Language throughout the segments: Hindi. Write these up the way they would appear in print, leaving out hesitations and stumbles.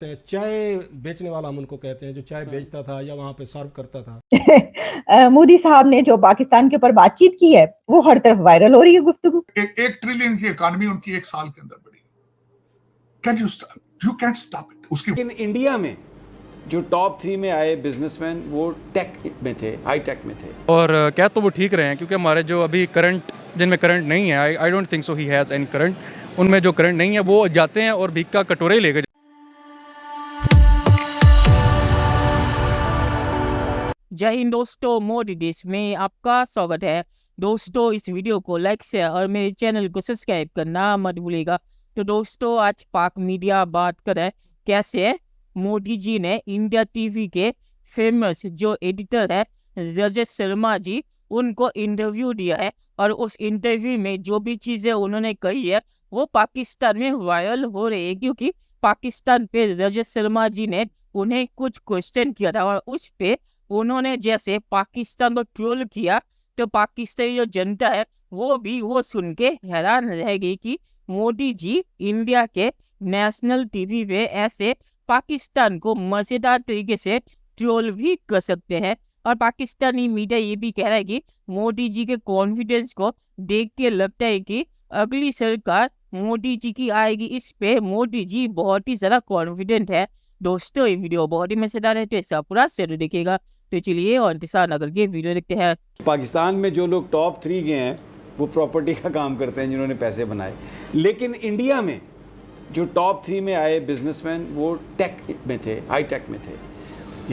चाय बेचने वाला हम उनको कहते हैं, जो चाय बेचता था या वहां पे सर्व करता था। मोदी साहब ने जो पाकिस्तान के ऊपर बातचीत की है वो हर तरफ वायरल हो रही है गुफ्तगू। एक ट्रिलियन की इकोनॉमी उनकी एक साल के अंदर बढ़ी। You can stop it. उसकी लेकिन इंडिया में जो टॉप 3 में आए बिजनेसमैन वो टेक में थे, हाई टेक में थे। और क्या तो वो ठीक रहे हैं, क्योंकि हमारे जो अभी करंट जिनमें करंट नहीं है, I don't think so he has any current, उनमें जो करंट नहीं है वो जाते हैं और भीख का कटोरे ही लेकर। जय हिंद दोस्तों, मोदी देश में आपका स्वागत है। दोस्तों, इस वीडियो को लाइक शेयर और मेरे चैनल को सब्सक्राइब करना मत भूलिएगा। तो दोस्तों, आज पाक मीडिया बात करे कैसे मोदी जी ने इंडिया टीवी के फेमस जो एडिटर है रजत शर्मा जी, उनको इंटरव्यू दिया है और उस इंटरव्यू में जो भी चीज़ें उन्होंने कही है वो पाकिस्तान में वायरल हो रही है, क्योंकि पाकिस्तान पे रजत शर्मा जी ने उन्हें कुछ क्वेश्चन किया था और उस पे उन्होंने जैसे पाकिस्तान को ट्रोल किया, तो पाकिस्तानी जो जनता है वो भी वो सुन के हैरान रहेगी कि मोदी जी इंडिया के नेशनल टीवी पे ऐसे पाकिस्तान को मजेदार तरीके से ट्रोल भी कर सकते हैं। और पाकिस्तानी मीडिया ये भी कह रहा है कि मोदी जी के कॉन्फिडेंस को देख के लगता है कि अगली सरकार मोदी जी की आएगी। इस पे मोदी जी बहुत ही ज़्यादा कॉन्फिडेंट है। दोस्तों, ये वीडियो बहुत ही मजेदार है, तो इसका पूरा जरूर देखिएगा। तो चलिए और इंतजार न करके वीडियो देखते हैं। पाकिस्तान में जो लोग टॉप 3 गए हैं वो प्रॉपर्टी का काम करते हैं, जिन्होंने पैसे बनाए। लेकिन इंडिया में जो टॉप 3 में आए बिजनेसमैन वो टेक में थे, हाई टेक में थे,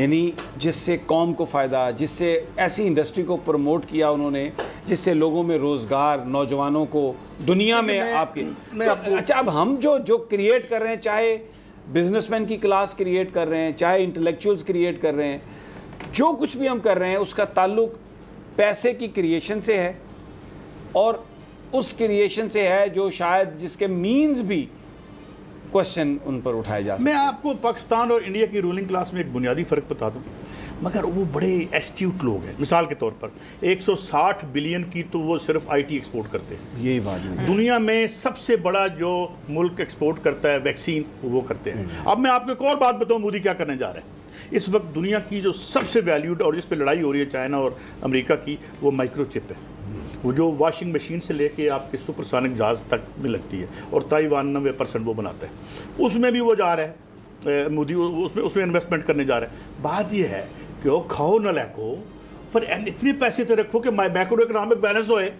यानी जिससे कौम को फ़ायदा, जिससे ऐसी इंडस्ट्री को प्रमोट किया उन्होंने जिससे लोगों में रोज़गार, नौजवानों को दुनिया में अच्छा, अब हम जो क्रिएट कर रहे हैं, चाहे बिजनेसमैन की क्लास क्रिएट कर रहे हैं, चाहे इंटेलेक्चुअल्स क्रिएट कर रहे हैं, जो कुछ भी हम कर रहे हैं उसका ताल्लुक पैसे की क्रिएशन से है और उस क्रिएशन से है जो शायद जिसके मीन्स भी क्वेश्चन उन पर उठाए जा सकते मैं आपको पाकिस्तान और इंडिया की रूलिंग क्लास में एक बुनियादी फ़र्क बता दूं, मगर वो बड़े एस्ट्यूट लोग हैं। मिसाल के तौर पर 160 बिलियन की तो वो सिर्फ आईटी एक्सपोर्ट करते हैं। यही बात है। दुनिया में सबसे बड़ा जो मुल्क एक्सपोर्ट करता है वैक्सीन, वो करते हैं। अब मैं आपको एक और बात बताऊं, मोदी क्या करने जा रहे हैं। इस वक्त दुनिया की जो सबसे वैल्यूड और जिस पे लड़ाई हो रही है चाइना और अमेरिका की, वो माइक्रोचिप है। वो जो वॉशिंग मशीन से लेके आपके सुपरसोनिक जहाज़ तक में लगती है, और ताइवान 90% वो बनाता है। उसमें भी वो जा रहा है मोदी, उसमें इन्वेस्टमेंट करने जा रहा है। बात ये है कि वो खाओ न लैको, पर इतने पैसे तो रखो कि मैक्रो इकोनॉमिक बैलेंस होए।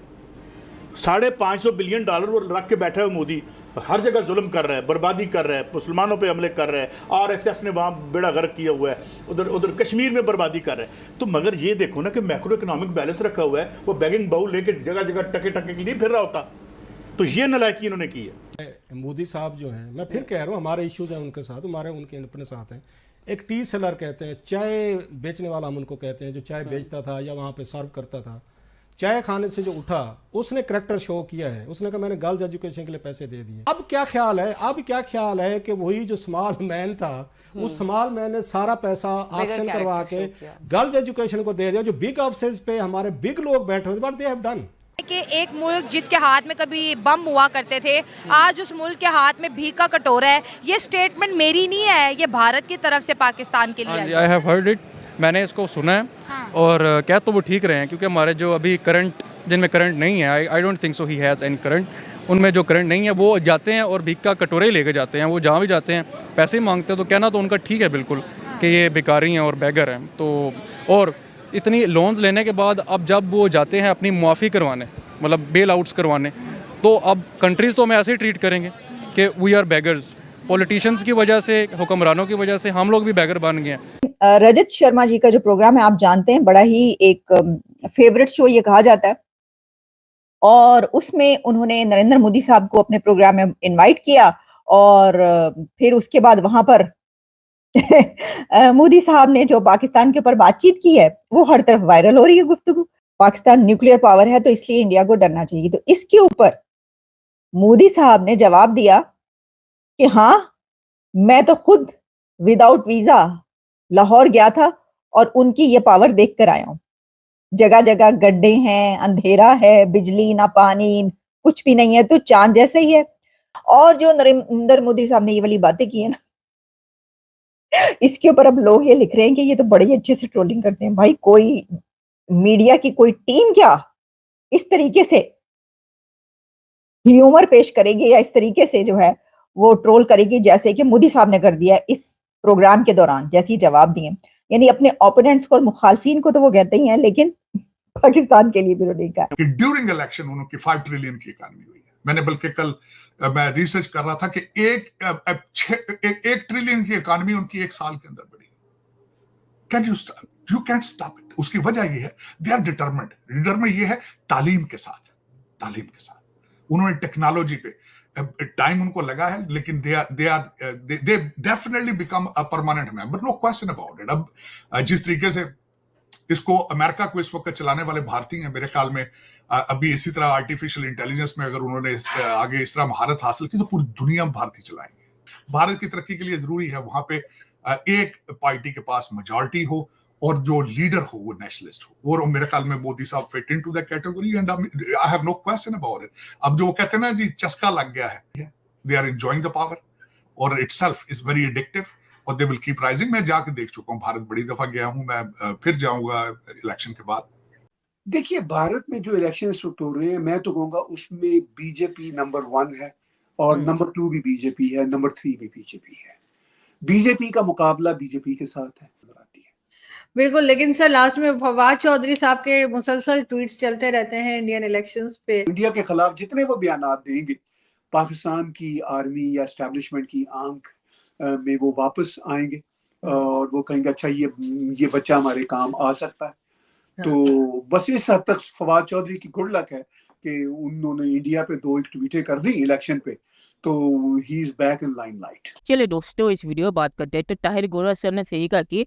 $550 बिलियन वो रख के बैठा है मोदी, हर जगह जुल्म कर रहा है, बर्बादी कर रहा है, मुसलमानों पे हमले कर रहा है, आरएसएस ने वहाँ बेड़ा गर्क किया हुआ है, उधर कश्मीर में बर्बादी कर रहा है। तो मगर ये देखो ना कि मैक्रो इकोनॉमिक बैलेंस रखा हुआ है, वो बैगिंग बाउल लेके जगह जगह टके टके की नहीं फिर रहा होता। तो ये नालायकी इन्होंने की है। मोदी साहब जो हैं, मैं फिर कह रहा हूँ, हमारे इश्यूज हैं उनके साथ, हमारे उनके अपने साथ हैं। एक टी सेलर कहते हैं, चाय बेचने वाला हम उनको कहते हैं, जो चाय बेचता था या वहाँ पे सर्व करता था, चाय खाने से जो उठा, उसने करैक्टर शो किया है। उसने कहा मैंने गर्ल्स एजुकेशन के लिए पैसे दे दिए। अब क्या ख्याल है कि वही जो स्मॉल मैन था, उस स्मॉल मैन ने सारा पैसा ऑक्शन करवा के गर्ल्स एजुकेशन को दे दिया, जो बिग ऑफिसेज पे हमारे बिग लोग बैठे हुए, व्हाट दे हैव डन। कि एक मुल्क जिसके हाथ में कभी बम हुआ करते थे, आज उस मुल्क के हाथ में भीख का कटोरा है। ये स्टेटमेंट मेरी नहीं है, ये भारत की तरफ से पाकिस्तान के लिए। आई हैव हर्ड इट, मैंने इसको सुना है। हाँ। और क्या तो वो ठीक रहे हैं, क्योंकि हमारे जो अभी करंट जिनमें करंट नहीं है, I don't think so he has any current, उनमें जो करंट नहीं है वो जाते हैं और भीख का कटोरे ही लेकर जाते हैं। वो जहाँ भी जाते हैं पैसे मांगते हैं, तो कहना तो उनका ठीक है बिल्कुल कि ये भिखारी हैं और बैगर हैं। तो और इतनी लोन्स लेने के बाद अब जब वो जाते हैं अपनी मुआफ़ी करवाने, मतलब बेल आउट्स करवाने, तो अब कंट्रीज़ तो हमें ऐसे ही ट्रीट करेंगे कि वी आर बैगर्स। पॉलिटिशियंस की वजह से, हुक्मरानों की वजह से हम लोग भी बैगर बन गए हैं। रजत शर्मा जी का जो प्रोग्राम है आप जानते हैं, बड़ा ही एक फेवरेट शो ये कहा जाता है, और उसमें उन्होंने नरेंद्र मोदी साहब को अपने प्रोग्राम में इनवाइट किया और फिर उसके बाद वहां पर मोदी साहब ने जो पाकिस्तान के ऊपर बातचीत की है वो हर तरफ वायरल हो रही है गुफ्तगू। पाकिस्तान न्यूक्लियर पावर है तो इसलिए इंडिया को डरना चाहिए। तो इसके ऊपर मोदी साहब ने जवाब दिया कि हाँ, मैं तो खुद विदाउट वीजा लाहौर गया था और उनकी ये पावर देख कर आया हूं। जगह जगह गड्ढे हैं, अंधेरा है, बिजली ना पानी, कुछ भी नहीं है, तो चांद जैसे ही है। और जो नरेंद्र मोदी साहब ने ये वाली बातें की है ना, इसके ऊपर अब लोग ये लिख रहे हैं कि ये तो बड़ी अच्छे से ट्रोलिंग करते हैं। भाई कोई मीडिया की कोई टीम क्या इस तरीके से ह्यूमर पेश करेगी या इस तरीके से जो है वो ट्रोल करेगी जैसे कि मोदी साहब ने कर दिया इस प्रोग्राम के दौरान, जैसे ही जवाब दिए। यानी अपने ओपोनेंट्स को और मुखालफिन को तो वो कहते ही हैं, लेकिन पाकिस्तान के लिए भी नहीं कहा कि ड्यूरिंग इलेक्शन उनकी 5 ट्रिलियन की इकॉनमी हुई है। मैंने बल्कि कल मैं रिसर्च कर रहा था कि एक ट्रिलियन की इकॉनमी उनकी एक साल के अंदर बढ़ी। You can't stop it. उसकी वजह ये है दे आर डिटरमिन्ड ये है तालीम के साथ उन्होंने टेक्नोलॉजी पे टाइम उनको लगा है, लेकिन they definitely become a permanent member, no question about it. अब जिस तरीके से इसको अमेरिका को इस वक्त चलाने वाले भारतीय हैं, मेरे ख्याल में अभी इसी तरह आर्टिफिशियल इंटेलिजेंस में अगर उन्होंने आगे इस तरह महारत हासिल की तो पूरी दुनिया में भारतीय चलाएंगे। भारत की तरक्की के लिए जरूरी है वहां पे एक पार्टी के पास मेजॉरिटी हो और जो लीडर हो वो नेशनलिस्ट हो, और मेरे ख्याल में मोदी साहब fit into that category and I have no question about it. अब जो वो कहते हैं ना जी चस्का लग गया है, they are enjoying the power और इटसेल्फ इज वेरी एडिक्टिव और दे विल कीप राइजिंग। मैं जाके देख चुका हूँ भारत, बड़ी दफा गया हूँ मैं, फिर जाऊंगा इलेक्शन के बाद। देखिए भारत में जो इलेक्शन इस वक्त हो रहे हैं, मैं तो कहूँगा उसमें बीजेपी नंबर 1 है और नंबर 2 भी बीजेपी है, नंबर 3 भी बीजेपी है। बीजेपी का मुकाबला बीजेपी के साथ है। बिल्कुल, लेकिन सर लास्ट में फवाद चौधरी साहब के मुसलसल ट्वीट्स चलते रहते हैं इंडियन इलेक्शंस पे। इंडिया के खिलाफ जितने वो बयानात देंगे, पाकिस्तान की आर्मी या एस्टेब्लिशमेंट की आंख में वो वापस आएंगे और वो कहेंगे अच्छा ये बच्चा हमारे काम आ सकता है। तो बस इस हद तक फवाद चौधरी की गुड लक है कि उन्होंने इंडिया पे 2 ट्वीटें कर दी इलेक्शन पे, तो he is back in limelight. चलिए दोस्तों इस वीडियो बात करते हैं। तो ताहिर गोरा सर ने सही कहा कि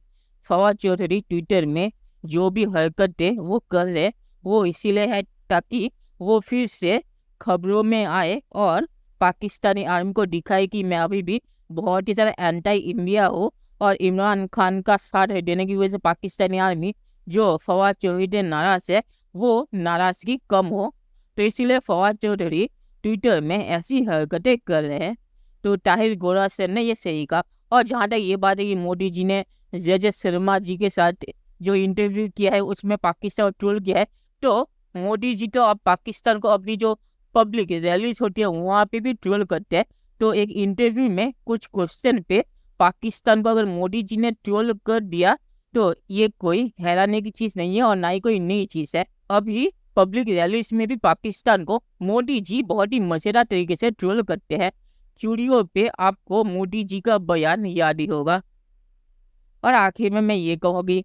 फवाद चौधरी ट्विटर में जो भी हरकतें वो कर रहे वो इसीलिए है ताकि वो फिर से खबरों में आए और पाकिस्तानी आर्मी को दिखाए कि मैं अभी भी बहुत ही ज़्यादा एंटी इंडिया हो और इमरान खान का साथ देने की वजह से पाकिस्तानी आर्मी जो फवाद चौधरी से नाराज़ है वो नाराज़गी कम हो। तो इसीलिए फवाद चौधरी ट्विटर में ऐसी हरकतें कर रहे हैं। तो ताहिर गोरा सर ने ये सही कहा। और जहाँ तक ये बात है कि मोदी जी ने जे शर्मा जी के साथ जो इंटरव्यू किया है उसमें पाकिस्तान को ट्रोल किया है, तो मोदी जी तो अब पाकिस्तान को अपनी जो पब्लिक रैलीज होती है वहाँ पे भी ट्रोल करते हैं। तो एक इंटरव्यू में कुछ क्वेश्चन पे पाकिस्तान को अगर मोदी जी ने ट्रोल कर दिया तो ये कोई हैरानी की चीज़ नहीं है और ना ही कोई नई चीज़ है। अभी पब्लिक रैलीज में भी पाकिस्तान को मोदी जी बहुत ही मज़ेदार तरीके से ट्रोल करते हैं। चूड़ियों पे आपको मोदी जी का बयान याद ही होगा। और आखिर में मैं ये कहूँगी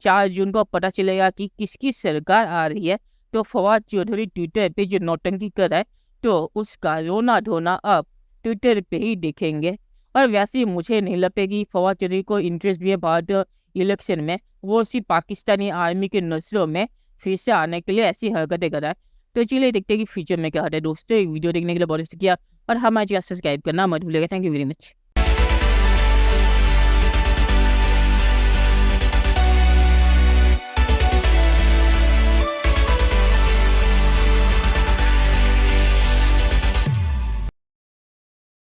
4 जून को पता चलेगा कि किसकी सरकार आ रही है। तो फवाद चौधरी ट्विटर पे जो नौटंकी कर रहा है तो उसका रोना धोना अब ट्विटर पे ही देखेंगे। और वैसे मुझे नहीं लगता कि फवाद चौधरी को इंटरेस्ट भी है भारत इलेक्शन में, वो सिर्फ पाकिस्तानी आर्मी के नजरों में फिर से आने के लिए ऐसी हरकतें कर रहा है। तो चलिए देखते हैं कि फ्यूचर में क्या होता है। दोस्तों वीडियो देखने के लिए बहुत शुक्रिया और हमारे चैनल सब्सक्राइब करना मत भूलिएगा। Thank you very much.